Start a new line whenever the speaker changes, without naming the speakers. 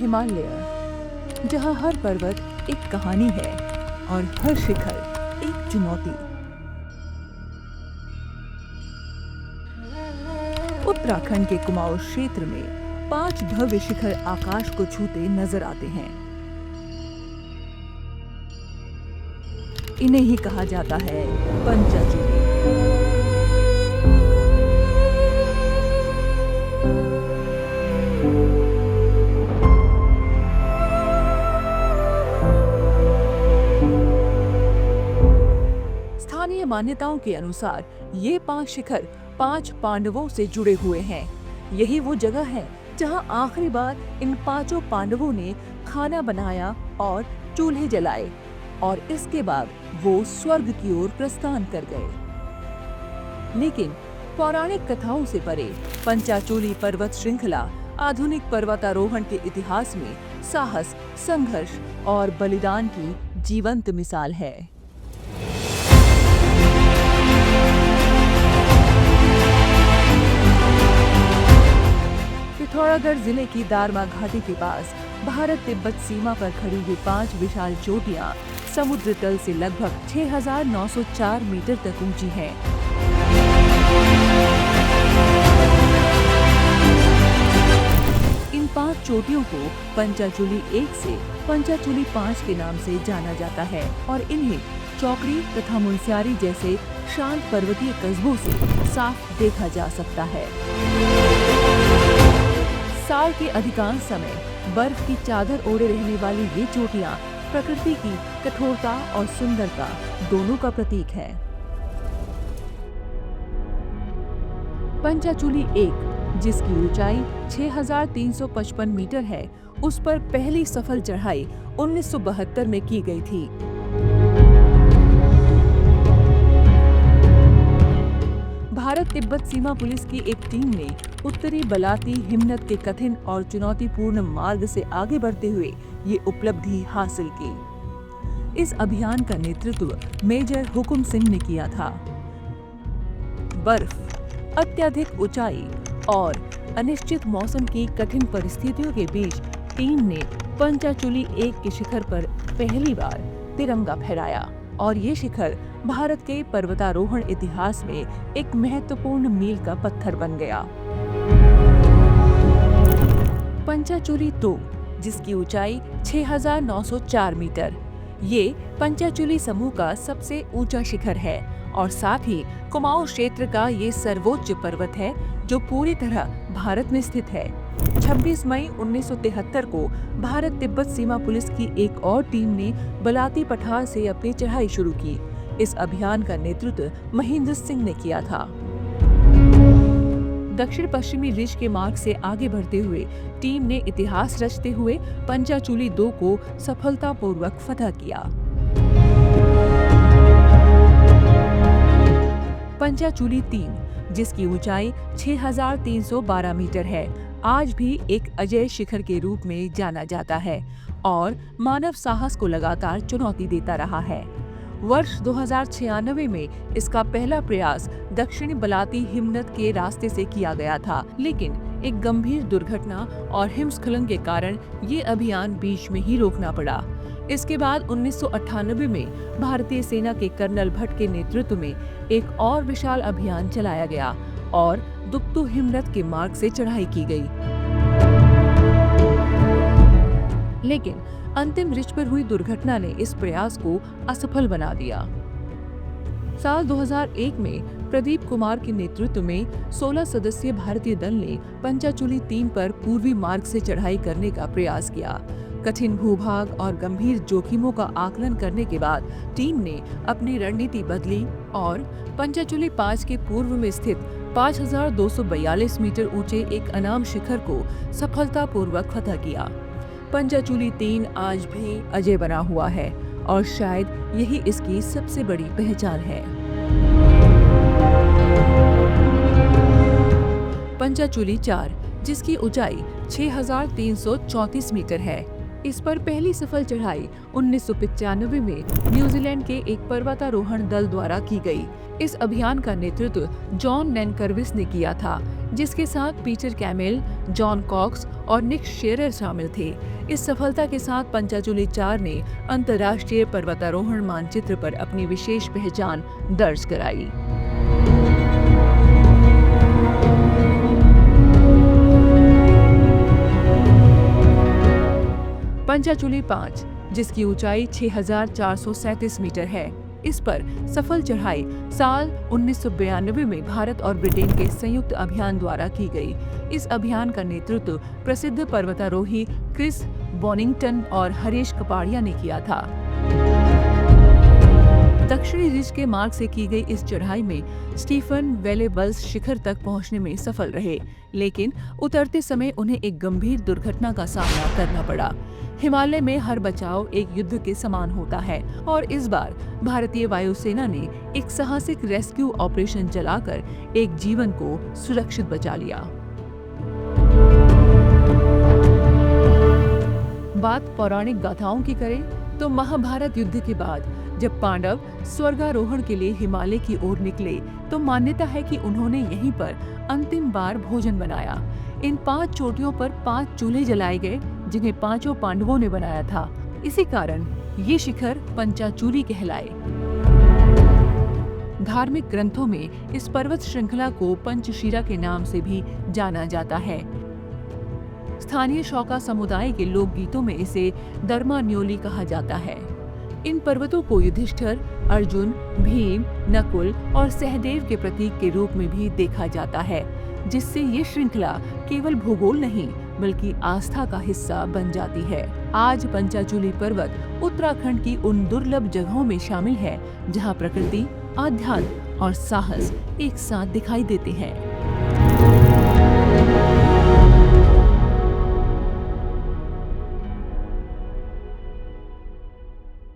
हिमालय, जहां हर पर्वत एक कहानी है और हर शिखर एक चुनौती। उत्तराखंड के कुमाऊं क्षेत्र में 5 भव्य शिखर आकाश को छूते नजर आते हैं। इन्हें ही कहा जाता है पंचाचूली। स्थानीय मान्यताओं के अनुसार ये 5 शिखर 5 पांडवों से जुड़े हुए हैं। यही वो जगह है जहां आखिरी बार इन 5 पांडवों ने खाना बनाया और चूल्हे जलाए और इसके बाद वो स्वर्ग की ओर प्रस्थान कर गए। लेकिन पौराणिक कथाओं से परे पंचाचूली पर्वत श्रृंखला आधुनिक पर्वतारोहण के इतिहास में साहस, संघर्ष और बलिदान की जीवंत मिसाल है। पिथौरागढ़ जिले की दारमा घाटी के पास भारत तिब्बत सीमा पर खड़ी ये 5 विशाल चोटियां समुद्र तल से लगभग 6,904 मीटर तक ऊंची हैं। इन 5 चोटियों को पंचाचूली 1 से पंचाचूली 5 के नाम से जाना जाता है और इन्हें चौकड़ी तथा मुनस्यारी जैसे शांत पर्वतीय कस्बों से साफ देखा जा सकता है। साल के अधिकांश समय बर्फ की चादर ओढ़े रहने वाली ये चोटियां प्रकृति की कठोरता और सुंदरता दोनों का प्रतीक है। पंचाचूली 1, जिसकी ऊंचाई 6,355 मीटर है, उस पर पहली सफल चढ़ाई 1972 में की गई थी। भारत तिब्बत सीमा पुलिस की एक टीम ने उत्तरी बलाती हिमनद के कठिन और चुनौतीपूर्ण मार्ग से आगे बढ़ते हुए ये उपलब्धि हासिल की। इस अभियान का नेतृत्व मेजर हुकुम सिंह ने किया था। बर्फ, अत्यधिक ऊंचाई और अनिश्चित मौसम की कठिन परिस्थितियों के बीच टीम ने पंचाचूली 1 के शिखर पर पहली बार तिरंगा फहराया और ये शिखर भारत के पर्वतारोहण इतिहास में एक महत्वपूर्ण मील का पत्थर बन गया। पंचाचूली 2, जिसकी ऊंचाई 6,904 मीटर, ये पंचाचूली समूह का सबसे ऊंचा शिखर है और साथ ही कुमाऊं क्षेत्र का ये सर्वोच्च पर्वत है जो पूरी तरह भारत में स्थित है। 26 मई 1973 को भारत तिब्बत सीमा पुलिस की एक और टीम ने बलाती पठार से अपनी चढ़ाई शुरू की। इस अभियान का नेतृत्व महेंद्र सिंह ने किया था। दक्षिण पश्चिमी रिज के मार्ग से आगे बढ़ते हुए टीम ने इतिहास रचते हुए पंचाचूली 2 को सफलतापूर्वक फतह किया। पंचाचूली 3, जिसकी ऊंचाई 6,312 मीटर है, आज भी एक अजय शिखर के रूप में जाना जाता है और मानव साहस को लगातार चुनौती देता रहा है। वर्ष 2096 में इसका पहला प्रयास दक्षिणी बलाती हिमनद के रास्ते से किया गया था, लेकिन एक गंभीर दुर्घटना और हिमस्खलन के कारण ये अभियान बीच में ही रोकना पड़ा। इसके बाद 1998 में भारतीय सेना के कर्नल भट्ट के नेतृत्व में एक और विशाल अभियान चलाया गया और दुक्तु हिमनद के मार्ग से चढ़ाई की गई। लेकिन अंतिम रिच पर हुई दुर्घटना ने इस प्रयास को असफल बना दिया। साल 2001 में प्रदीप कुमार के नेतृत्व में 16 सदस्यीय भारतीय दल ने पंचाचूली 3 पर पूर्वी मार्ग से चढ़ाई करने का प्रयास किया। कठिन भूभाग और गंभीर जोखिमों का आकलन करने के बाद टीम ने अपनी रणनीति बदली और पंचाचूली 5 के पूर्व में स्थित 5,242 मीटर ऊंचे एक अनाम शिखर को सफलतापूर्वक फतह किया। पंचाचूली 3 आज भी अजय बना हुआ है और शायद यही इसकी सबसे बड़ी पहचान है। पंचाचूली 4, जिसकी ऊंचाई 6,334 मीटर है, इस पर पहली सफल चढ़ाई 1995 में न्यूजीलैंड के एक पर्वतारोहण दल द्वारा की गई। इस अभियान का नेतृत्व जॉन नैनकरविस ने किया था, जिसके साथ पीटर कैमेल, जॉन कॉक्स और निक शेरर शामिल थे। इस सफलता के साथ पंचाचूली 4 ने अंतर्राष्ट्रीय पर्वतारोहण मानचित्र पर अपनी विशेष पहचान दर्ज कराई। पंचाचूली 5, जिसकी ऊंचाई 6,437 मीटर है, इस पर सफल चढ़ाई साल 1992 में भारत और ब्रिटेन के संयुक्त अभियान द्वारा की गई। इस अभियान का नेतृत्व प्रसिद्ध पर्वतारोही क्रिस बॉनिंगटन और हरीश कपाड़िया ने किया था। दक्षिणी रिज के मार्ग से की गई इस चढ़ाई में स्टीफन वेलेबल्स शिखर तक पहुंचने में सफल रहे, लेकिन उतरते समय उन्हें एक गंभीर दुर्घटना का सामना करना पड़ा। हिमालय में हर बचाव एक युद्ध के समान होता है और इस बार भारतीय वायुसेना ने एक साहसिक रेस्क्यू ऑपरेशन चलाकर एक जीवन को सुरक्षित बचा लिया। बात पौराणिक गाथाओं की करें तो महाभारत युद्ध के बाद जब पांडव स्वर्गारोहण के लिए हिमालय की ओर निकले तो मान्यता है कि उन्होंने यहीं पर अंतिम बार भोजन बनाया। इन 5 चोटियों पर 5 चूल्हे जलाए गए, जिन्हें 5 पांडवों ने बनाया था। इसी कारण ये शिखर पंचाचूली कहलाए। धार्मिक ग्रंथों में इस पर्वत श्रृंखला को पंचशिरा के नाम से भी जाना जाता है। स्थानीय शौका समुदाय के लोकगीतों में इसे दर्मान्योली कहा जाता है। इन पर्वतों को युधिष्ठिर, अर्जुन, भीम, नकुल और सहदेव के प्रतीक के रूप में भी देखा जाता है, जिससे ये श्रृंखला केवल भूगोल नहीं बल्कि आस्था का हिस्सा बन जाती है। आज पंचाचूली पर्वत उत्तराखंड की उन दुर्लभ जगहों में शामिल है जहां प्रकृति, आध्यात्म और साहस एक साथ दिखाई देते हैं।